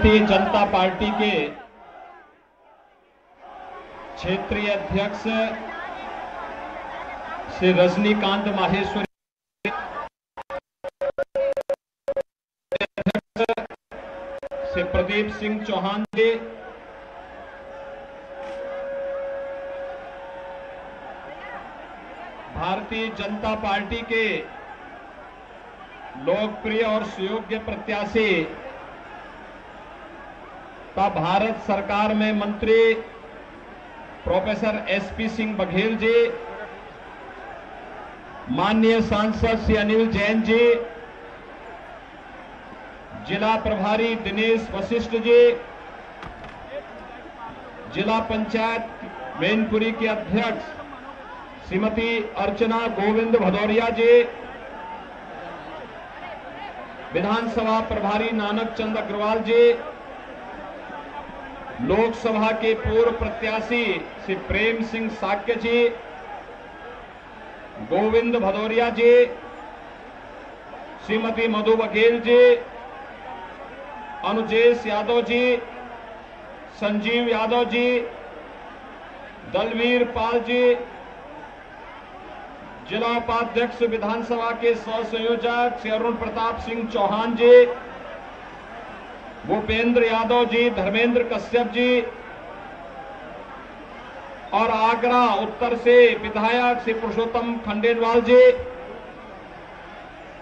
Bharatiya Janata party के क्षेत्रीय अध्यक्ष श्री रजनीकांत माहेश्वरी, श्री प्रदीप सिंह चौहान जी, भारतीय जनता पार्टी के लोकप्रिय और सुयोग्य प्रत्याशी तथा भारत सरकार में मंत्री प्रोफेसर एसपी सिंह बघेल जी, माननीय सांसद श्री अनिल जैन जी, जिला प्रभारी दिनेश वशिष्ठ जी, जिला पंचायत मैनपुरी के अध्यक्ष श्रीमती अर्चना गोविंद भदौरिया जी, विधानसभा प्रभारी नानक चंद अग्रवाल जी, लोकसभा के पूर्व प्रत्याशी श्री प्रेम सिंह साक्य जी, गोविंद भदौरिया जी, श्रीमती मधु बघेल जी, अनुजेश यादव जी, संजीव यादव जी, दलवीर पाल जी, जिला उपाध्यक्ष विधानसभा के सह संयोजक श्री अरुण प्रताप सिंह चौहान जी, भूपेंद्र यादव जी, धर्मेंद्र कश्यप जी और आगरा उत्तर से विधायक श्री पुरुषोत्तम खंडेलवाल जी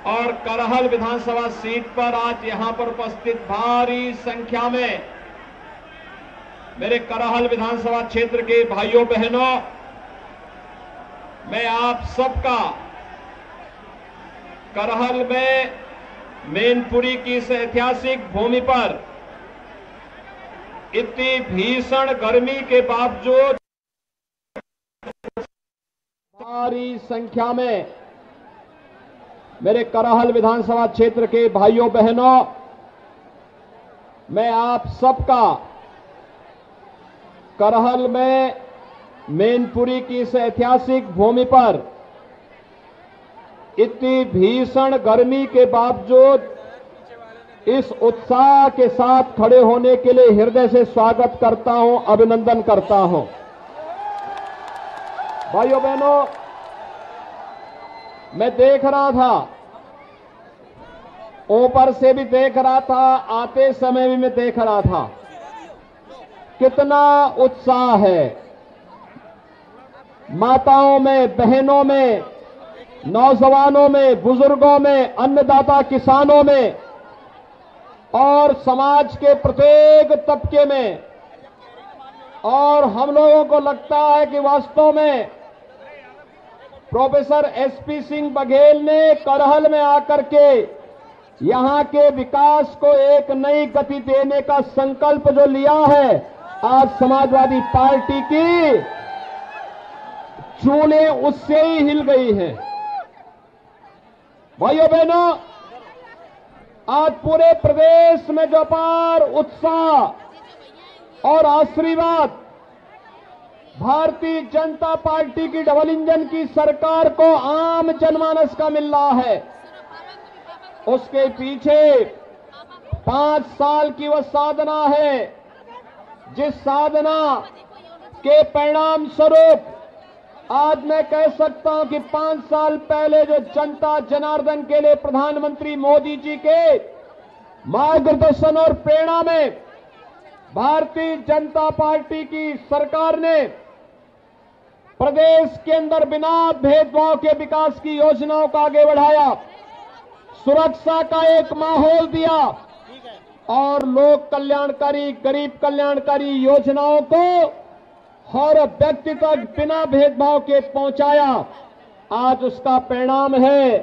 और करहल विधानसभा सीट पर आज यहां पर उपस्थित भारी संख्या में मेरे करहल विधानसभा क्षेत्र के भाइयों बहनों, मैं आप सबका करहल में मैनपुरी की इस ऐतिहासिक भूमि पर इतनी भीषण गर्मी के बावजूद भारी संख्या में मेरे करहल विधानसभा क्षेत्र के भाइयों बहनों, मैं आप सबका करहल में मैनपुरी की इस ऐतिहासिक भूमि पर इतनी भीषण गर्मी के बावजूद इस उत्साह के साथ खड़े होने के लिए हृदय से स्वागत करता हूं, अभिनंदन करता हूं। भाइयों बहनों, मैं देख रहा था, ऊपर से भी देख रहा था, आते समय भी मैं देख रहा था, कितना उत्साह है माताओं में, बहनों में, नौजवानों में, बुजुर्गों में, अन्नदाता किसानों में और समाज के प्रत्येक तबके में। और हम लोगों को लगता है कि वास्तव में प्रोफेसर एसपी सिंह बघेल ने करहल में आकर के यहां के विकास को एक नई गति देने का संकल्प जो लिया है, आज समाजवादी पार्टी की चूलें उससे ही हिल गई हैं। भाइयों बहनों, आज पूरे प्रदेश में जो अपार उत्साह और आशीर्वाद भारतीय जनता पार्टी की डबल इंजन की सरकार को आम जनमानस का मिल रहा है, उसके पीछे 5 साल की वह साधना है, जिस साधना के परिणाम स्वरूप आज मैं कह सकता हूं कि 5 साल पहले जो जनता जनार्दन के लिए प्रधानमंत्री मोदी जी के मार्गदर्शन और प्रेरणा में भारतीय जनता पार्टी की सरकार ने प्रदेश के अंदर बिना भेदभाव के विकास की योजनाओं को आगे बढ़ाया, सुरक्षा का एक माहौल दिया और लोक कल्याणकारी, गरीब कल्याणकारी योजनाओं को हर व्यक्ति तक बिना भेदभाव के पहुंचाया। आज उसका परिणाम है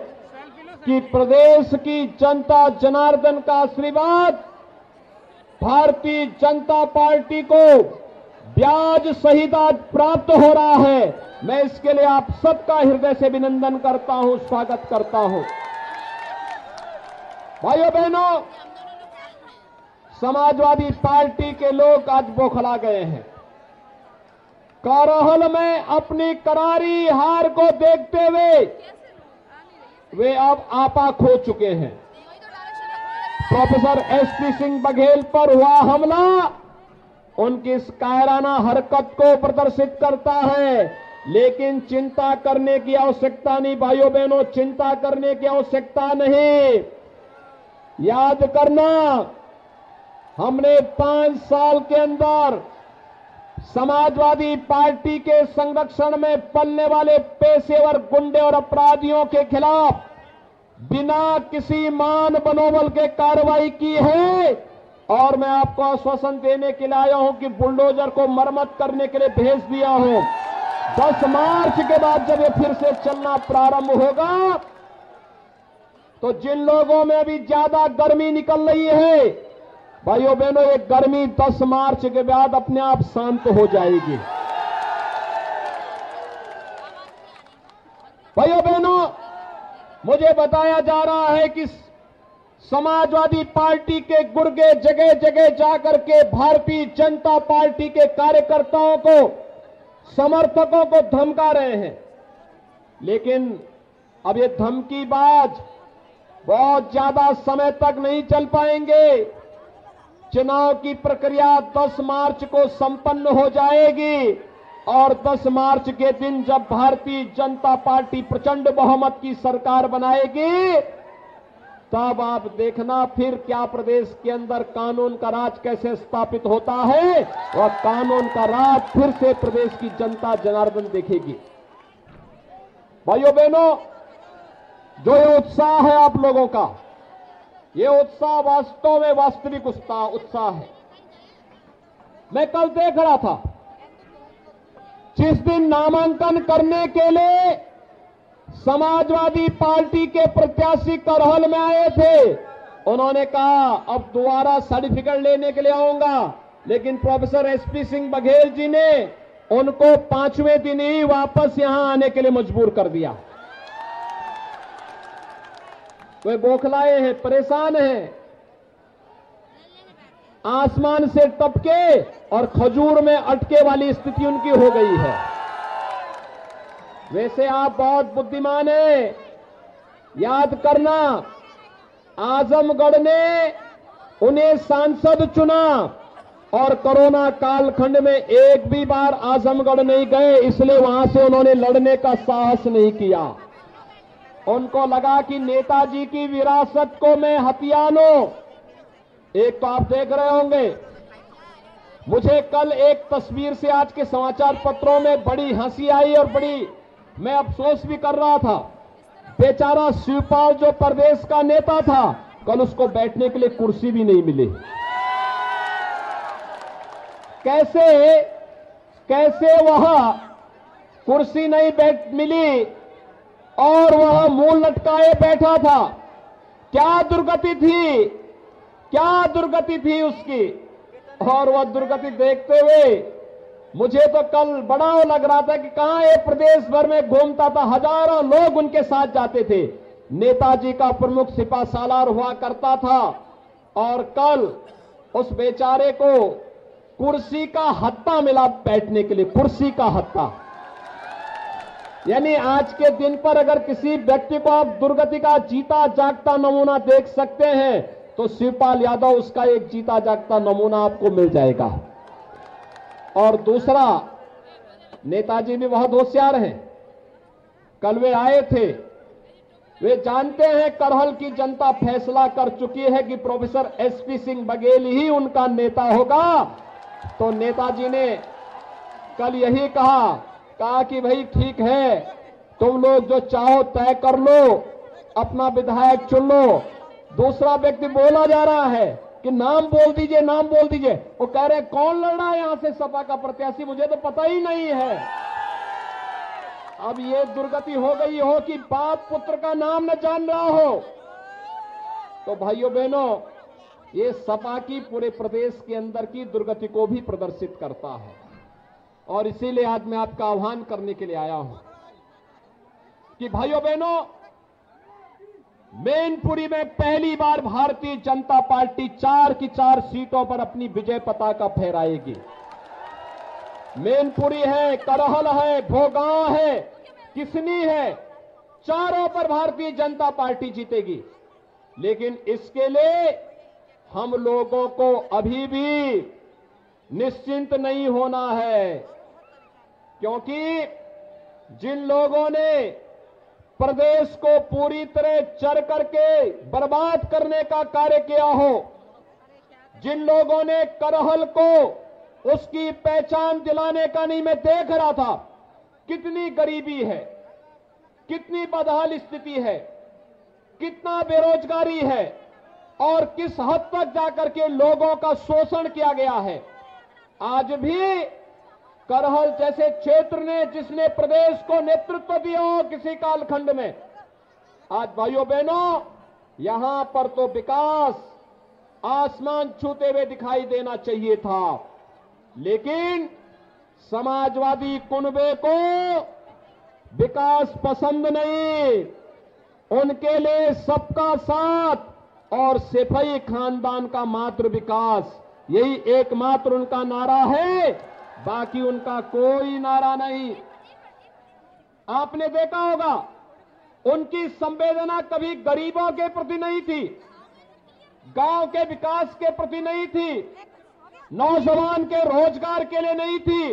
कि प्रदेश की जनता जनार्दन का आशीर्वाद भारतीय जनता पार्टी को ब्याज सहित आज प्राप्त हो रहा है। मैं इसके लिए आप सबका हृदय से अभिनंदन करता हूं, स्वागत करता हूं। भाइयों बहनों, समाजवादी पार्टी के लोग आज बौखला गए हैं। करहल में अपनी करारी हार को देखते हुए वे अब आपा खो चुके हैं। प्रोफेसर एसपी सिंह बघेल पर हुआ हमला उनकी इस कायराना हरकत को प्रदर्शित करता है। लेकिन चिंता करने की आवश्यकता नहीं भाइयों बहनों, चिंता करने की आवश्यकता नहीं। याद करना, हमने 5 साल के अंदर समाजवादी पार्टी के संरक्षण में पलने वाले पेशेवर गुंडे और अपराधियों के खिलाफ बिना किसी मान मनोबल के कार्रवाई की है। और मैं आपको आश्वासन देने के लिए आया हूं कि बुलडोजर को मरम्मत करने के लिए भेज दिया हूं। 10 मार्च के बाद जब ये फिर से चलना प्रारंभ होगा तो जिन लोगों में अभी ज्यादा गर्मी निकल रही है भाइयों बहनों, ये गर्मी 10 मार्च के बाद अपने आप शांत हो जाएगी। भाइयों बहनों, मुझे बताया जा रहा है कि समाजवादी पार्टी के गुर्गे जगह जगह जाकर के भारतीय जनता पार्टी के कार्यकर्ताओं को, समर्थकों को धमका रहे हैं। लेकिन अब ये धमकीबाज बहुत ज्यादा समय तक नहीं चल पाएंगे। चुनाव की प्रक्रिया 10 मार्च को संपन्न हो जाएगी और 10 मार्च के दिन जब भारतीय जनता पार्टी प्रचंड बहुमत की सरकार बनाएगी तब आप देखना फिर क्या प्रदेश के अंदर कानून का राज कैसे स्थापित होता है और कानून का राज फिर से प्रदेश की जनता जनार्दन देखेगी। भाइयों बहनों, जो ये उत्साह है आप लोगों का, ये उत्साह वास्तव में वास्तविक उत्साह है। मैं कल देख रहा था, जिस दिन नामांकन करने के लिए समाजवादी पार्टी के प्रत्याशी करहल में आए थे, उन्होंने कहा अब दोबारा सर्टिफिकेट लेने के लिए आऊंगा। लेकिन प्रोफेसर एसपी सिंह बघेल जी ने उनको 5वें दिन ही वापस यहां आने के लिए मजबूर कर दिया। वे बौखलाए हैं, परेशान हैं, आसमान से टपके और खजूर में अटके वाली स्थिति उनकी हो गई है। वैसे आप बहुत बुद्धिमान हैं। याद करना, आजमगढ़ ने उन्हें सांसद चुना और कोरोना कालखंड में एक भी बार आजमगढ़ नहीं गए, इसलिए वहां से उन्होंने लड़ने का साहस नहीं किया। उनको लगा कि नेताजी की विरासत को मैं हथिया लूं। एक तो आप देख रहे होंगे, मुझे कल एक तस्वीर से आज के समाचार पत्रों में बड़ी हंसी आई और बड़ी मैं अफसोस भी कर रहा था। बेचारा शिवपाल जो प्रदेश का नेता था, कल उसको बैठने के लिए कुर्सी भी नहीं मिली। कैसे वह कुर्सी नहीं मिली और वह मुंह लटकाए बैठा था। क्या दुर्गति थी उसकी। और वह दुर्गति देखते हुए मुझे तो कल बड़ा लग रहा था कि कहां ये प्रदेश भर में घूमता था, हजारों लोग उनके साथ जाते थे। नेताजी का प्रमुख सिपा सालार हुआ करता था और कल उस बेचारे को कुर्सी का हत्था मिला बैठने के लिए, कुर्सी का हत्था। यानी आज के दिन पर अगर किसी व्यक्ति को आप दुर्गति का जीता जागता नमूना देख सकते हैं तो शिवपाल यादव उसका एक जीता जागता नमूना आपको मिल जाएगा। और दूसरा, नेताजी भी बहुत होशियार हैं। कल वे आए थे, वे जानते हैं करहल की जनता फैसला कर चुकी है कि प्रोफेसर एसपी सिंह बघेल ही उनका नेता होगा। तो नेताजी ने कल यही कहा कि भाई ठीक है, तुम लोग जो चाहो तय कर लो, अपना विधायक चुन लो। दूसरा व्यक्ति बोला जा रहा है कि नाम बोल दीजिए, नाम बोल दीजिए। वो कह रहे कौन लड़ रहा है यहां से सपा का प्रत्याशी, मुझे तो पता ही नहीं है। अब ये दुर्गति हो गई हो कि बाप पुत्र का नाम न जान रहा हो। तो भाइयों बहनों, ये सपा की पूरे प्रदेश के अंदर की दुर्गति को भी प्रदर्शित करता है। और इसीलिए आज मैं आपका आह्वान करने के लिए आया हूं कि भाइयों बहनों, मैनपुरी में पहली बार भारतीय जनता पार्टी 4 की 4 सीटों पर अपनी विजय पताका फहराएगी। मैनपुरी है, करहल है, भोगांव है, किसनी है, चारों पर भारतीय जनता पार्टी जीतेगी। लेकिन इसके लिए हम लोगों को अभी भी निश्चिंत नहीं होना है, क्योंकि जिन लोगों ने प्रदेश को पूरी तरह चर करके बर्बाद करने का कार्य किया हो, जिन लोगों ने करहल को उसकी पहचान दिलाने का नहीं, मैं देख रहा था कितनी गरीबी है, कितनी बदहाल स्थिति है, कितना बेरोजगारी है और किस हद तक जाकर के लोगों का शोषण किया गया है। आज भी करहल जैसे क्षेत्र ने, जिसने प्रदेश को नेतृत्व दिया हो किसी कालखंड में, आज भाइयों बहनों यहां पर तो विकास आसमान छूते हुए दिखाई देना चाहिए था, लेकिन समाजवादी कुनबे को विकास पसंद नहीं। उनके लिए सबका साथ और सैफई खानदान का मात्र विकास, यही एकमात्र उनका नारा है, बाकी उनका कोई नारा नहीं। आपने देखा होगा उनकी संवेदना कभी गरीबों के प्रति नहीं थी, गांव के विकास के प्रति नहीं थी, नौजवान के रोजगार के लिए नहीं थी,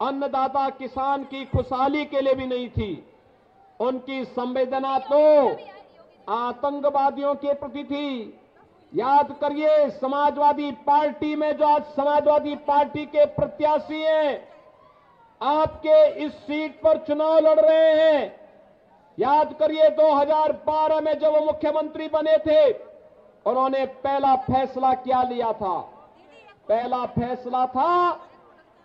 अन्नदाता किसान की खुशहाली के लिए भी नहीं थी। उनकी संवेदना तो आतंकवादियों के प्रति थी। याद करिए समाजवादी पार्टी में जो आज समाजवादी पार्टी के प्रत्याशी हैं, आपके इस सीट पर चुनाव लड़ रहे हैं, याद करिए 2012 में जब वो मुख्यमंत्री बने थे, उन्होंने पहला फैसला क्या लिया था? पहला फैसला था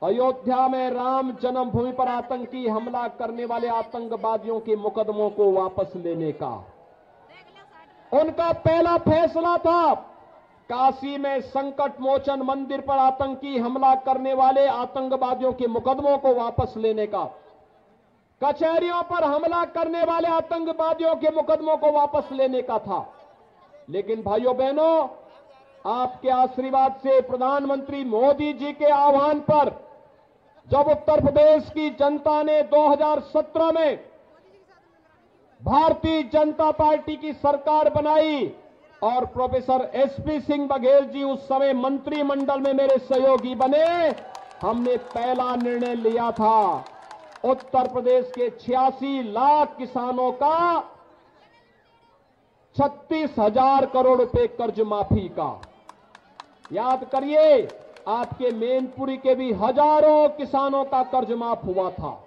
अयोध्या में राम जन्मभूमि पर आतंकी हमला करने वाले आतंकवादियों के मुकदमों को वापस लेने का। उनका पहला फैसला था काशी में संकट मोचन मंदिर पर आतंकी हमला करने वाले आतंकवादियों के मुकदमों को वापस लेने का, कचहरियों पर हमला करने वाले आतंकवादियों के मुकदमों को वापस लेने का था। लेकिन भाइयों बहनों, आपके आशीर्वाद से, प्रधानमंत्री मोदी जी के आह्वान पर, जब उत्तर प्रदेश की जनता ने 2017 में भारतीय जनता पार्टी की सरकार बनाई और प्रोफेसर एसपी सिंह बघेल जी उस समय मंत्रिमंडल में मेरे सहयोगी बने, हमने पहला निर्णय लिया था उत्तर प्रदेश के 86 लाख किसानों का 36,000 करोड़ रुपए कर्ज माफी का। याद करिए आपके मैनपुरी के भी हजारों किसानों का कर्ज माफ हुआ था।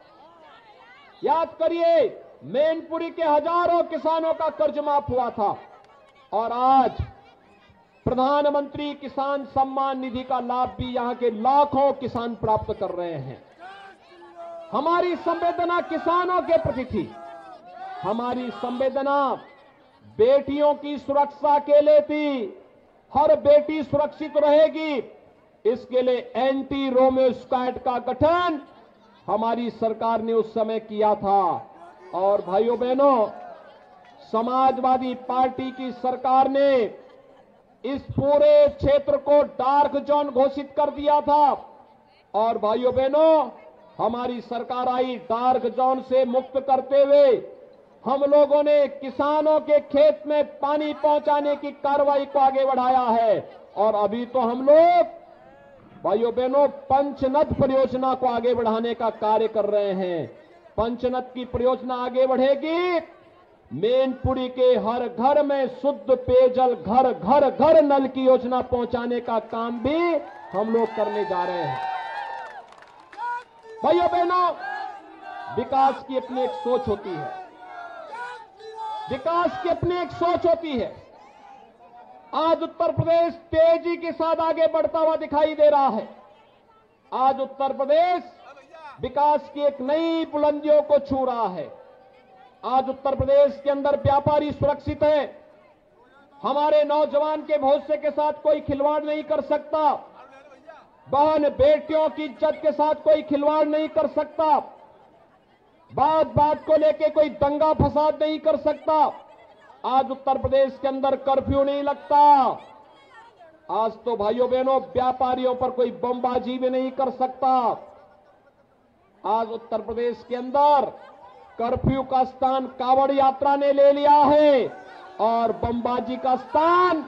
याद करिए मैनपुरी के हजारों किसानों का कर्ज माफ हुआ था। और आज प्रधानमंत्री किसान सम्मान निधि का लाभ भी यहां के लाखों किसान प्राप्त कर रहे हैं। हमारी संवेदना किसानों के प्रति थी, हमारी संवेदना बेटियों की सुरक्षा के लिए थी। हर बेटी सुरक्षित रहेगी, इसके लिए एंटी रोमियो स्क्वाड का गठन हमारी सरकार ने उस समय किया था। और भाइयों बहनों, समाजवादी पार्टी की सरकार ने इस पूरे क्षेत्र को डार्क जोन घोषित कर दिया था। और भाइयों बहनों, हमारी सरकार आई डार्क जोन से मुक्त करते हुए हम लोगों ने किसानों के खेत में पानी पहुंचाने की कार्रवाई को आगे बढ़ाया है। और अभी तो हम लोग भाइयों बहनों पंचनद परियोजना को आगे बढ़ाने का कार्य कर रहे हैं। पंचनद की परियोजना आगे बढ़ेगी, मैनपुरी के हर घर में शुद्ध पेयजल, घर घर घर नल की योजना पहुंचाने का काम भी हम लोग करने जा रहे हैं। भाइयों बहनों, विकास की अपनी एक सोच होती है, विकास की अपनी एक सोच होती है। आज उत्तर प्रदेश तेजी के साथ आगे बढ़ता हुआ दिखाई दे रहा है। आज उत्तर प्रदेश विकास की एक नई बुलंदियों को छू रहा है। आज उत्तर प्रदेश के अंदर व्यापारी सुरक्षित है, हमारे नौजवान के भविष्य के साथ कोई खिलवाड़ नहीं कर सकता, बहन बेटियों की इज्जत के साथ कोई खिलवाड़ नहीं कर सकता, बात बात को लेके कोई दंगा फसाद नहीं कर सकता। आज उत्तर प्रदेश के अंदर कर्फ्यू नहीं लगता। आज तो भाइयों बहनों व्यापारियों पर कोई बमबाजी भी नहीं कर सकता। आज उत्तर प्रदेश के अंदर कर्फ्यू का स्थान कांवड़ यात्रा ने ले लिया है और बमबाजी का स्थान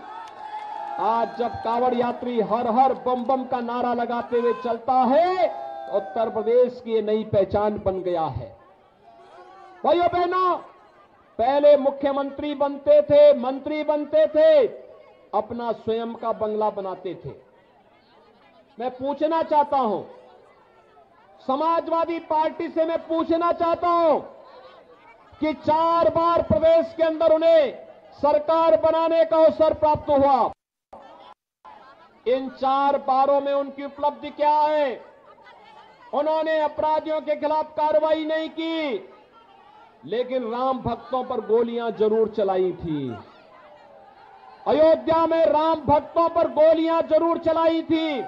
आज जब कांवड़ यात्री हर हर बम बम का नारा लगाते हुए चलता है तो उत्तर प्रदेश की नई पहचान बन गया है। भाइयों बहनों, पहले मुख्यमंत्री बनते थे, मंत्री बनते थे, अपना स्वयं का बंगला बनाते थे। मैं पूछना चाहता हूं, समाजवादी पार्टी से मैं पूछना चाहता हूं कि 4 बार प्रदेश के अंदर उन्हें सरकार बनाने का अवसर प्राप्त हुआ। इन 4 बारों में उनकी उपलब्धि क्या है? उन्होंने अपराधियों के खिलाफ कार्रवाई नहीं की, लेकिन राम भक्तों पर गोलियां जरूर चलाई थी। अयोध्या में राम भक्तों पर गोलियां जरूर चलाई थी।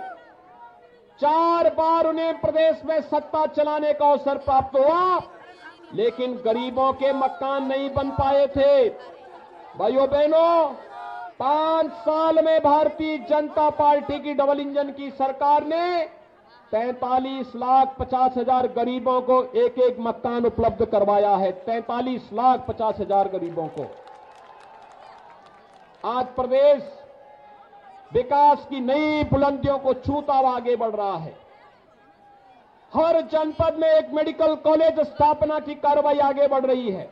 4 बार उन्हें प्रदेश में सत्ता चलाने का अवसर प्राप्त हुआ, लेकिन गरीबों के मकान नहीं बन पाए थे। भाइयों बहनों, 5 साल में भारतीय जनता पार्टी की डबल इंजन की सरकार ने 43,50,000 गरीबों को एक एक मकान उपलब्ध करवाया है। 43,50,000 गरीबों को। आज प्रदेश विकास की नई बुलंदियों को छूता हुआ आगे बढ़ रहा है। हर जनपद में एक मेडिकल कॉलेज स्थापना की कार्रवाई आगे बढ़ रही है।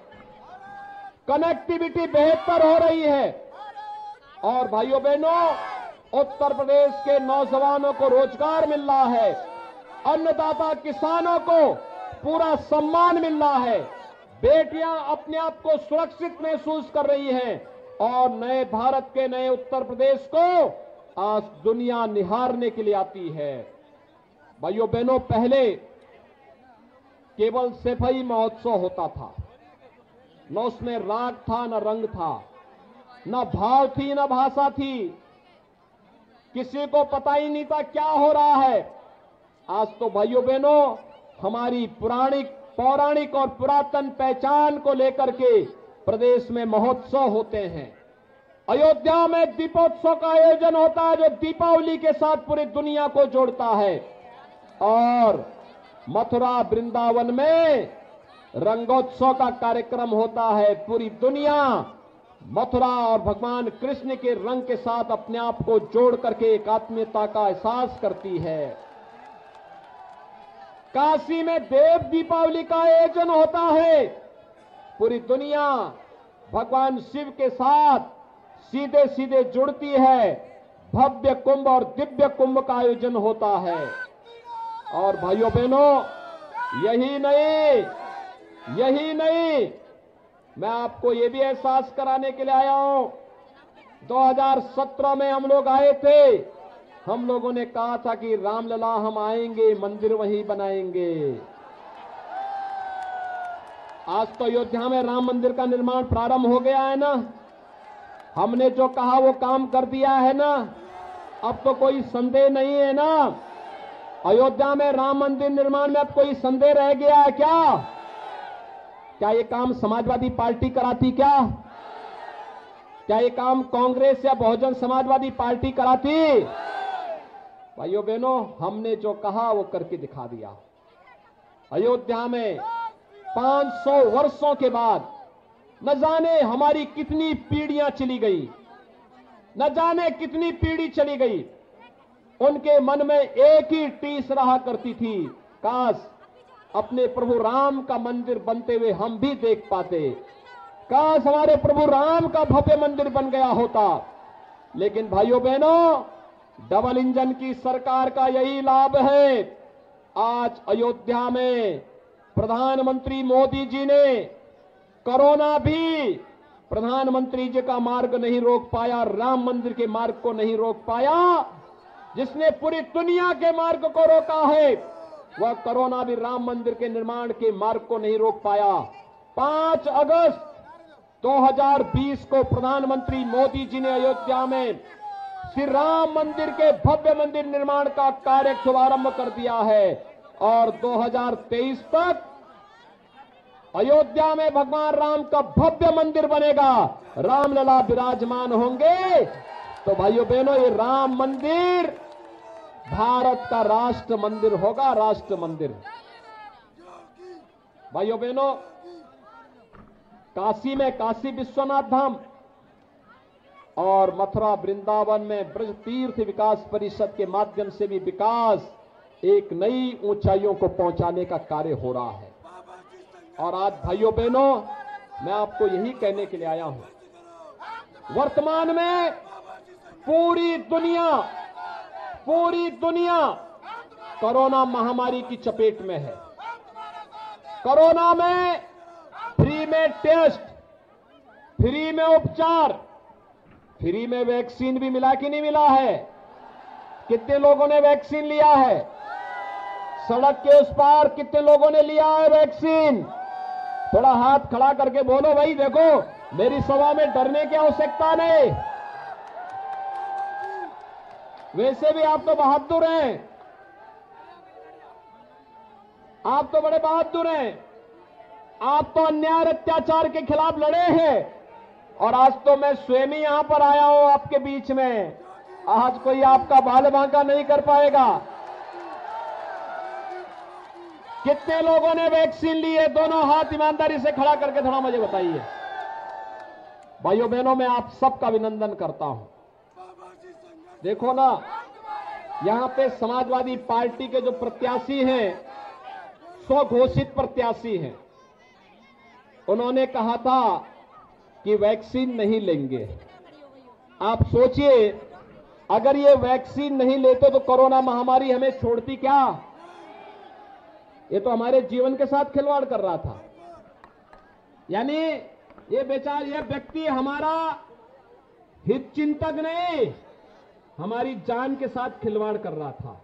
कनेक्टिविटी बेहतर हो रही है। और भाइयों बहनों, उत्तर प्रदेश के नौजवानों को रोजगार मिल रहा है। अन्नदाता किसानों को पूरा सम्मान मिल रहा है। बेटियां अपने आप को सुरक्षित महसूस कर रही हैं और नए भारत के नए उत्तर प्रदेश को आज दुनिया निहारने के लिए आती है। भाइयों बहनों, पहले केवल सफाई महोत्सव होता था, न उसमें राग था, न रंग था, न भाव थी, न भाषा थी। किसी को पता ही नहीं था क्या हो रहा है। आज तो भाइयों बहनों, हमारी पौराणिक और पुरातन पहचान को लेकर के प्रदेश में महोत्सव होते हैं। अयोध्या में दीपोत्सव का आयोजन होता है, जो दीपावली के साथ पूरी दुनिया को जोड़ता है। और मथुरा वृंदावन में रंगोत्सव का कार्यक्रम होता है। पूरी दुनिया मथुरा और भगवान कृष्ण के रंग के साथ अपने आप को जोड़ करके एक आत्मीयता का एहसास करती है। काशी में देव दीपावली का आयोजन होता है। पूरी दुनिया भगवान शिव के साथ सीधे सीधे जुड़ती है। भव्य कुंभ और दिव्य कुंभ का आयोजन होता है। और भाइयों बहनों, यही नहीं, मैं आपको यह भी एहसास कराने के लिए आया हूं। 2017 में हम लोग आए थे। हम लोगों ने कहा था कि रामलला हम आएंगे, मंदिर वहीं बनाएंगे। आज तो अयोध्या में राम मंदिर का निर्माण प्रारंभ हो गया है ना। हमने जो कहा वो काम कर दिया है ना। अब तो कोई संदेह नहीं है ना। अयोध्या में राम मंदिर निर्माण में अब कोई संदेह रह गया है क्या? क्या ये काम समाजवादी पार्टी कराती? क्या ये काम कांग्रेस या बहुजन समाजवादी पार्टी कराती? भाइयों बहनों, हमने जो कहा वो करके दिखा दिया। अयोध्या में 500 वर्षों के बाद न जाने हमारी कितनी पीढ़ियां चली गई, न जाने कितनी पीढ़ी चली गई। उनके मन में एक ही टीस रहा करती थी, काश अपने प्रभु राम का मंदिर बनते हुए हम भी देख पाते। काश हमारे प्रभु राम का भव्य मंदिर बन गया होता। लेकिन भाइयों बहनों, डबल इंजन की सरकार का यही लाभ है। आज अयोध्या में प्रधानमंत्री मोदी जी ने कोरोना भी प्रधानमंत्री जी का मार्ग नहीं रोक पाया, राम मंदिर के मार्ग को नहीं रोक पाया। जिसने पूरी दुनिया के मार्ग को रोका है, वह कोरोना भी राम मंदिर के निर्माण के मार्ग को नहीं रोक पाया। 5 अगस्त 2020 को प्रधानमंत्री मोदी जी ने अयोध्या में श्री राम मंदिर के भव्य मंदिर निर्माण का कार्य शुभारंभ कर दिया है। और 2023 तक अयोध्या में भगवान राम का भव्य मंदिर बनेगा, रामलला विराजमान होंगे। तो भाइयों बहनों, ये राम मंदिर भारत का राष्ट्र मंदिर होगा, राष्ट्र मंदिर। भाइयों बहनों, काशी में काशी विश्वनाथ धाम, और मथुरा वृंदावन में ब्रज तीर्थ विकास परिषद के माध्यम से भी विकास एक नई ऊंचाइयों को पहुंचाने का कार्य हो रहा है। और आज भाइयों बहनों, मैं आपको यही कहने के लिए आया हूं, वर्तमान में पूरी दुनिया कोरोना महामारी की चपेट में है। कोरोना में फ्री में टेस्ट, फ्री में उपचार, फ्री में वैक्सीन भी मिला कि नहीं मिला है? कितने लोगों ने वैक्सीन लिया है? सड़क के उस पार कितने लोगों ने लिया है वैक्सीन? थोड़ा हाथ खड़ा करके बोलो भाई। देखो, मेरी सभा में डरने की आवश्यकता नहीं। वैसे भी आप तो बहादुर हैं, आप तो बड़े बहादुर हैं। आप तो अन्याय अत्याचार के खिलाफ लड़े हैं और आज तो मैं स्वयं ही यहां पर आया हूं आपके बीच में। आज कोई आपका बाल बांका नहीं कर पाएगा। कितने लोगों ने वैक्सीन ली है? दोनों हाथ ईमानदारी से खड़ा करके थोड़ा मुझे बताइए। भाइयों बहनों, मैं आप सबका अभिनंदन करता हूं। देखो ना, यहां पे समाजवादी पार्टी के जो प्रत्याशी हैं, स्वघोषित प्रत्याशी हैं, उन्होंने कहा था कि वैक्सीन नहीं लेंगे। आप सोचिए, अगर ये वैक्सीन नहीं लेते तो कोरोना महामारी हमें छोड़ती क्या? ये तो हमारे जीवन के साथ खिलवाड़ कर रहा था। यानी ये व्यक्ति हमारा हित चिंतक नहीं, हमारी जान के साथ खिलवाड़ कर रहा था।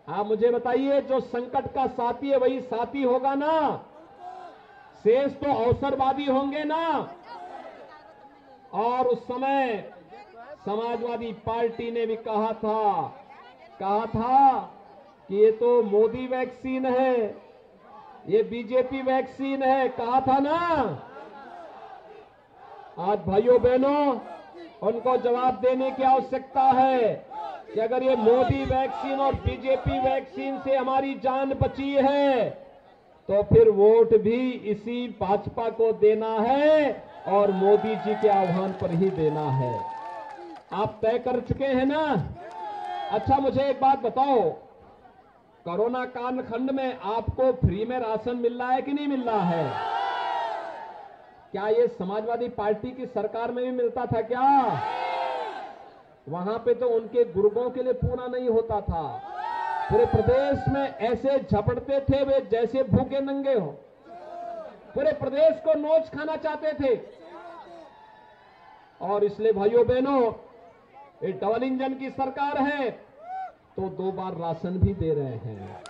आप मुझे बताइए, जो संकट का साथी है वही साथी होगा ना? शेष तो अवसरवादी होंगे ना? और उस समय समाजवादी पार्टी ने भी कहा था कि ये तो मोदी वैक्सीन है, ये बीजेपी वैक्सीन है, कहा था ना? आज भाइयों बहनों, उनको जवाब देने की आवश्यकता है कि अगर ये मोदी वैक्सीन और बीजेपी वैक्सीन से हमारी जान बची है तो फिर वोट भी इसी भाजपा को देना है और मोदी जी के आह्वान पर ही देना है। आप तय कर चुके हैं ना? अच्छा, मुझे एक बात बताओ, कोरोना कालखंड में आपको फ्री में राशन मिल रहा है कि नहीं मिल रहा है? क्या ये समाजवादी पार्टी की सरकार में भी मिलता था क्या? वहां पे तो उनके गुर्गों के लिए पूरा नहीं होता था। पूरे प्रदेश में ऐसे झपटते थे वे जैसे भूखे नंगे हो। पूरे प्रदेश को नोच खाना चाहते थे। और इसलिए भाइयों बहनों, ये डबल इंजन की सरकार है तो 2 बार राशन भी दे रहे हैं।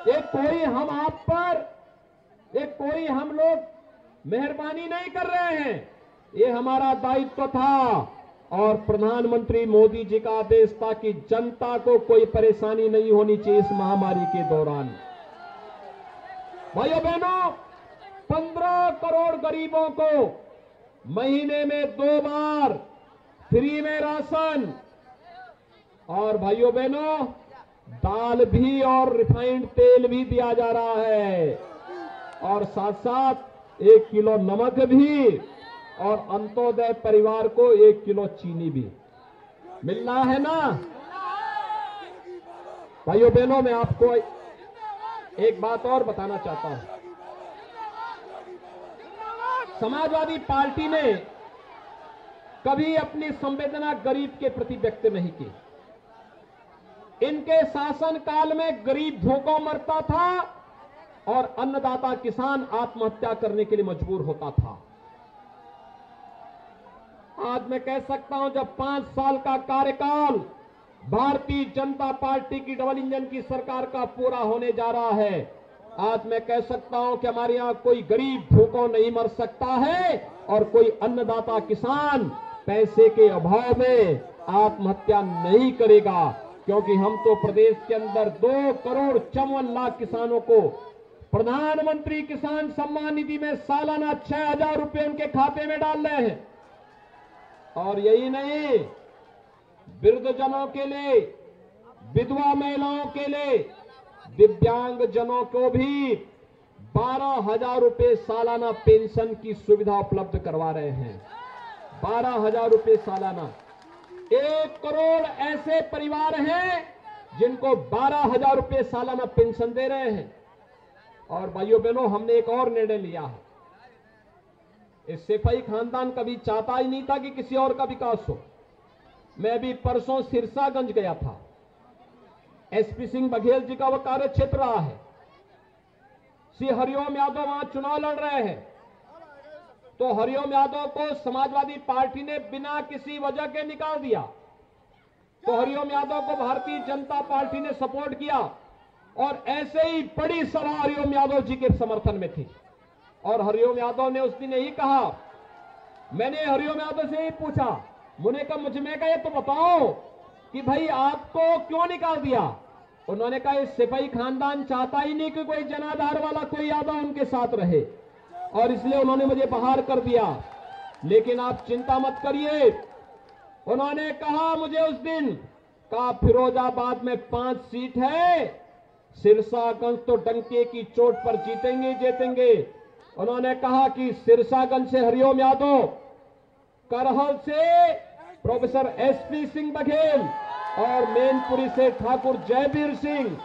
ये कोई हम आप पर, ये कोई हम लोग मेहरबानी नहीं कर रहे हैं, ये हमारा दायित्व था और प्रधानमंत्री मोदी जी का आदेश था कि जनता को कोई परेशानी नहीं होनी चाहिए इस महामारी के दौरान। भाइयों बहनों, 15 करोड़ गरीबों को महीने में 2 बार फ्री में राशन, और भाइयों बहनों, दाल भी और रिफाइंड तेल भी दिया जा रहा है, और साथ साथ 1 किलो नमक भी, और अंत्योदय परिवार को 1 किलो चीनी भी मिल रहा है ना? भाइयों बहनों, मैं आपको एक बात और बताना चाहता हूं। समाजवादी पार्टी ने कभी अपनी संवेदना गरीब के प्रति व्यक्त नहीं की। इनके शासन काल में गरीब भूखों मरता था और अन्नदाता किसान आत्महत्या करने के लिए मजबूर होता था। आज मैं कह सकता हूं, जब 5 साल का कार्यकाल भारतीय जनता पार्टी की डबल इंजन की सरकार का पूरा होने जा रहा है, आज मैं कह सकता हूं कि हमारे यहां कोई गरीब भूखों नहीं मर सकता है और कोई अन्नदाता किसान पैसे के अभाव में आत्महत्या नहीं करेगा, क्योंकि हम तो प्रदेश के अंदर 2 करोड़ 54 लाख किसानों को प्रधानमंत्री किसान सम्मान निधि में सालाना 6,000 रुपए उनके खाते में डाल रहे हैं। और यही नहीं, वृद्धजनों के लिए, विधवा महिलाओं के लिए, दिव्यांग जनों को भी 12,000 रुपए सालाना पेंशन की सुविधा उपलब्ध करवा रहे हैं। 12,000 रुपए सालाना। 1 करोड़ ऐसे परिवार हैं जिनको 12,000 रुपए सालाना पेंशन दे रहे हैं। और भाइयों बहनों, हमने एक और निर्णय लिया है। इस सेफई खानदान कभी चाहता ही नहीं था कि किसी और का विकास हो। मैं भी परसों सिरसागंज गया था। एसपी सिंह बघेल जी का वह कार्य क्षेत्र रहा है। श्री हरिओम यादव वहां चुनाव लड़ रहे हैं, तो हरिओम यादव को समाजवादी पार्टी ने बिना किसी वजह के निकाल दिया। तो हरिओम यादव को भारतीय जनता पार्टी ने सपोर्ट किया और ऐसे ही बड़ी सभा हरिओम यादव जी के समर्थन में थी। और हरिओम यादव ने उस दिन यही कहा, मैंने हरिओम यादव से यही पूछा, मुझे कहा ये तो बताओ कि भाई आपको क्यों निकाल दिया। उन्होंने कहा इस सिपाही खानदान चाहता ही नहीं कि कोई जनाधार वाला कोई यादव उनके साथ रहे, और इसलिए उन्होंने मुझे बाहर कर दिया। लेकिन आप चिंता मत करिए, उन्होंने कहा मुझे उस दिन, कहा फिरोजाबाद में 5 सीट है, सिरसागंज तो डंके की चोट पर जीतेंगे। उन्होंने कहा कि सिरसागंज से हरिओम यादव, करहल से प्रोफेसर एसपी सिंह बघेल और मैनपुरी से ठाकुर जयवीर सिंह,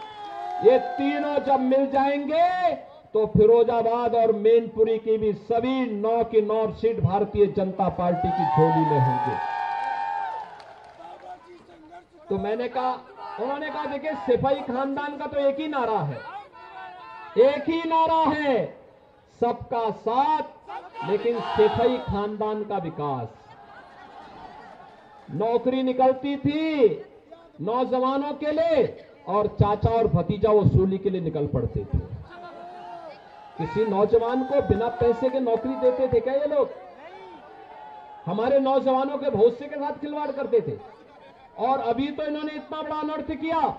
ये तीनों जब मिल जाएंगे तो फिरोजाबाद और मैनपुरी की भी सभी 9 की 9 सीट भारतीय जनता पार्टी की झोली में होंगे। तो मैंने कहा, उन्होंने कहा देखिए सिपाही खानदान का तो एक ही नारा है, सबका साथ, लेकिन सिपाही खानदान का विकास। नौकरी निकलती थी नौजवानों के लिए और चाचा और भतीजा वसूली के लिए निकल पड़ते थे। किसी नौजवान को बिना पैसे के नौकरी देते थे क्या ये लोग? हमारे नौजवानों के भविष्य के साथ खिलवाड़ करते थे। और अभी तो इन्होंने इतना बड़ा अनर्थ किया,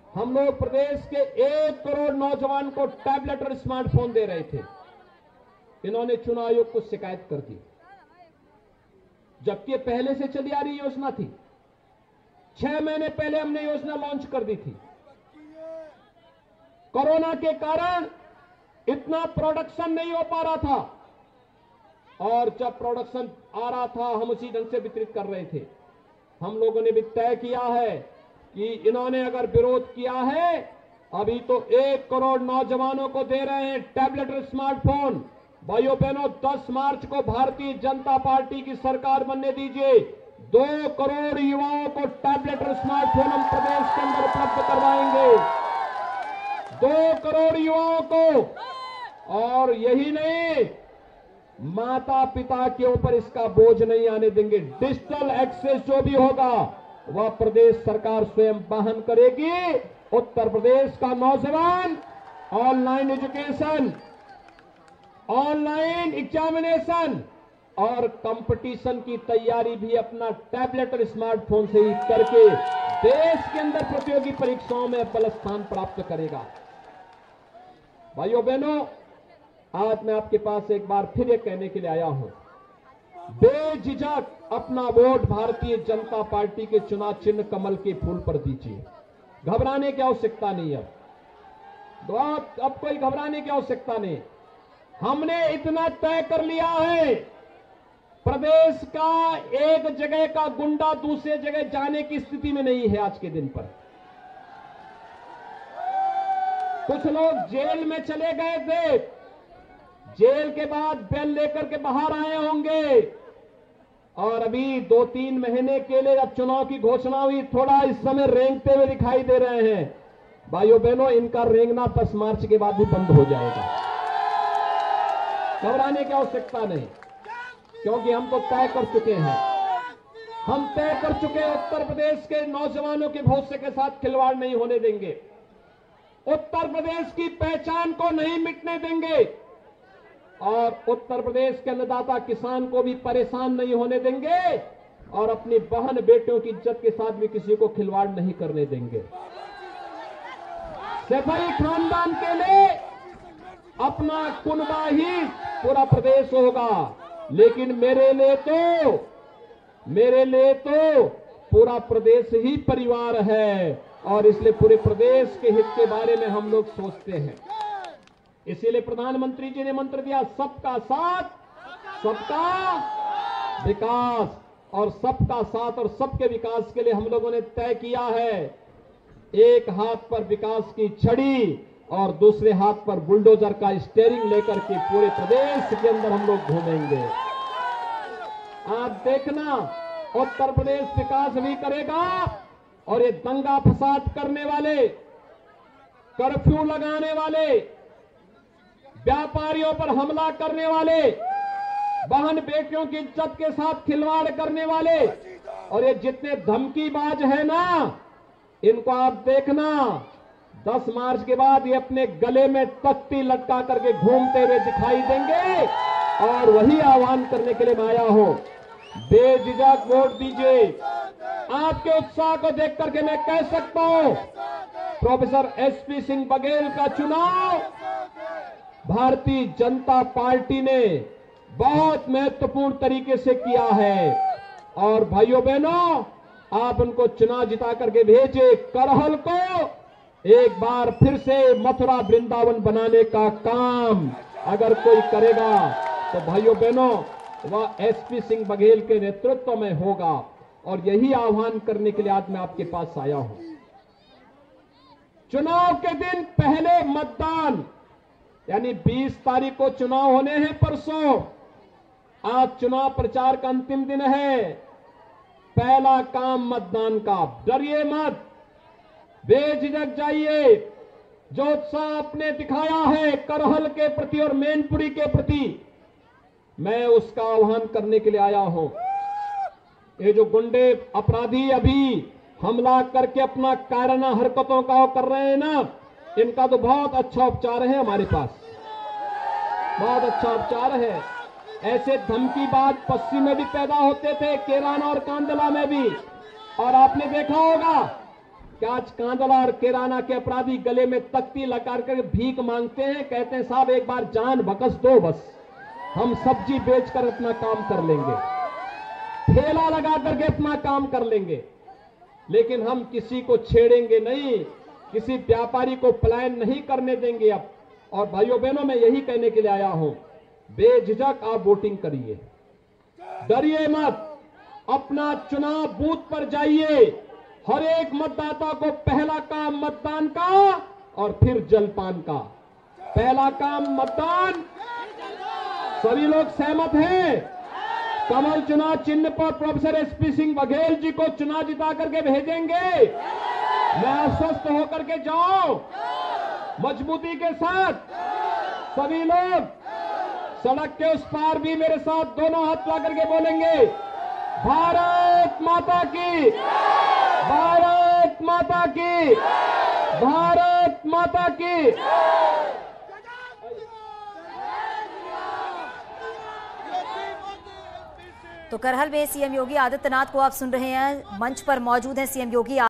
हम लोग प्रदेश के 1 करोड़ नौजवान को टैबलेट और स्मार्टफोन दे रहे थे। इन्होंने चुनाव आयोग को शिकायत कर दी, जबकि पहले से चली आ रही योजना थी। 6 महीने पहले हमने योजना लॉन्च कर दी थी। कोरोना के कारण इतना प्रोडक्शन नहीं हो पा रहा था, और जब प्रोडक्शन आ रहा था हम उसी ढंग से वितरित कर रहे थे। हम लोगों ने भी तय किया है कि इन्होंने अगर विरोध किया है, अभी तो 1 करोड़ नौजवानों को दे रहे हैं टैबलेट और स्मार्टफोन। भाइयों बहनों, 10 मार्च को भारतीय जनता पार्टी की सरकार बनने दीजिए। 2 करोड़ युवाओं को टैबलेट और स्मार्टफोन हम प्रदेश के अंदर उपलब्ध करवाएंगे, 2 करोड़ युवाओं को। और यही नहीं, माता पिता के ऊपर इसका बोझ नहीं आने देंगे। डिजिटल एक्सेस जो भी होगा वह प्रदेश सरकार स्वयं वहन करेगी। उत्तर प्रदेश का नौजवान ऑनलाइन एजुकेशन, ऑनलाइन एग्जामिनेशन और कंपटीशन की तैयारी भी अपना टैबलेट और स्मार्टफोन से ही करके देश के अंदर प्रतियोगी परीक्षाओं में पहला स्थान प्राप्त करेगा। भाइयों बहनों, आज मैं आपके पास एक बार फिर ये कहने के लिए आया हूं, बेझिझक अपना वोट भारतीय जनता पार्टी के चुनाव चिन्ह कमल के फूल पर दीजिए। घबराने की आवश्यकता नहीं है, अब कोई घबराने की आवश्यकता नहीं। हमने इतना तय कर लिया है, प्रदेश का एक जगह का गुंडा दूसरे जगह जाने की स्थिति में नहीं है आज के दिन पर। कुछ लोग जेल में चले गए थे, जेल के बाद बेल लेकर के बाहर आए होंगे, और अभी 2-3 महीने के लिए अब चुनाव की घोषणा हुई, थोड़ा इस समय रेंगते हुए दिखाई दे रहे हैं। भाइयों बहनों, इनका रेंगना 10 मार्च के बाद भी बंद हो जाएगा। घबराने की आवश्यकता नहीं, क्योंकि हम तो तय कर चुके हैं। हम तय कर चुके हैं, उत्तर प्रदेश के नौजवानों के भविष्य के साथ खिलवाड़ नहीं होने देंगे, उत्तर प्रदेश की पहचान को नहीं मिटने देंगे, और उत्तर प्रदेश के अन्नदाता किसान को भी परेशान नहीं होने देंगे, और अपनी बहन बेटियों की इज्जत के साथ भी किसी को खिलवाड़ नहीं करने देंगे। सिपाही खानदान के लिए अपना कुनबा ही पूरा प्रदेश होगा, लेकिन मेरे लिए तो पूरा प्रदेश ही परिवार है, और इसलिए पूरे प्रदेश के हित के बारे में हम लोग सोचते हैं। इसीलिए प्रधानमंत्री जी ने मंत्र दिया, सबका साथ सबका विकास। और सबका साथ और सबके विकास के लिए हम लोगों ने तय किया है, एक हाथ पर विकास की छड़ी और दूसरे हाथ पर बुलडोजर का स्टीयरिंग लेकर के पूरे प्रदेश के अंदर हम लोग घूमेंगे। आप देखना, उत्तर प्रदेश विकास भी करेगा और ये दंगा फसाद करने वाले, कर्फ्यू लगाने वाले, व्यापारियों पर हमला करने वाले, बहन बेटियों की इज्जत के साथ खिलवाड़ करने वाले और ये जितने धमकीबाज है ना, इनको आप देखना 10 मार्च के बाद ये अपने गले में तख्ती लटका करके घूमते हुए दिखाई देंगे। और वही आह्वान करने के लिए मैं आया हूं, बेझिझक वोट दीजिए। आपके उत्साह को देख करके मैं कह सकता हूं, प्रोफेसर एसपी सिंह बघेल का चुनाव भारतीय जनता पार्टी ने बहुत महत्वपूर्ण तरीके से किया है। और भाइयों बहनों, आप उनको चुनाव जिता करके भेजे, करहल को एक बार फिर से मथुरा वृंदावन बनाने का काम अगर कोई करेगा तो भाइयों बहनों वह एसपी सिंह बघेल के नेतृत्व में होगा। और यही आह्वान करने के लिए आज मैं आपके पास आया हूं। चुनाव के दिन पहले मतदान, यानी 20 तारीख को चुनाव होने हैं परसों। आज चुनाव प्रचार का अंतिम दिन है। पहला काम मतदान का, डरिए मत, बेझिझक जाइए। जो उत्साह आपने दिखाया है करहल के प्रति और मैनपुरी के प्रति, मैं उसका आह्वान करने के लिए आया हूं। ये जो गुंडे अपराधी अभी हमला करके अपना कायराना हरकतों का कर रहे हैं ना, इनका तो बहुत अच्छा उपचार है हमारे पास, बहुत अच्छा उपचार है। ऐसे धमकीबाज पश्चिम में भी पैदा होते थे, केराना और कांदला में भी। और आपने देखा होगा कि आज कांदला और केराना के अपराधी गले में तख्ती लगा कर भीख मांगते हैं, कहते हैं साहब एक बार जान बकस दो, बस हम सब्जी बेचकर अपना काम कर लेंगे, ठेला लगा करके अपना काम कर लेंगे, लेकिन हम किसी को छेड़ेंगे नहीं, किसी व्यापारी को पलायन नहीं करने देंगे अब। और भाइयों बहनों, मैं यही कहने के लिए आया हूं, बेझिझक आप वोटिंग करिए, डरिए मत। अपना चुनाव बूथ पर जाइए। हर एक मतदाता को पहला काम मतदान का और फिर जलपान का। पहला काम मतदान, सभी लोग सहमत हैं? कमल चुनाव चिन्ह पर प्रोफेसर एसपी सिंह बघेल जी को चुनाव जिता करके भेजेंगे। मैं आश्वस्त होकर के जाऊं, मजबूती के साथ सभी लोग सड़क के उस पार भी मेरे साथ दोनों हाथ ला करके बोलेंगे, भारत माता की, भारत माता की, भारत माता की। तो करहल में सीएम योगी आदित्यनाथ को आप सुन रहे हैं, मंच पर मौजूद हैं सीएम योगी।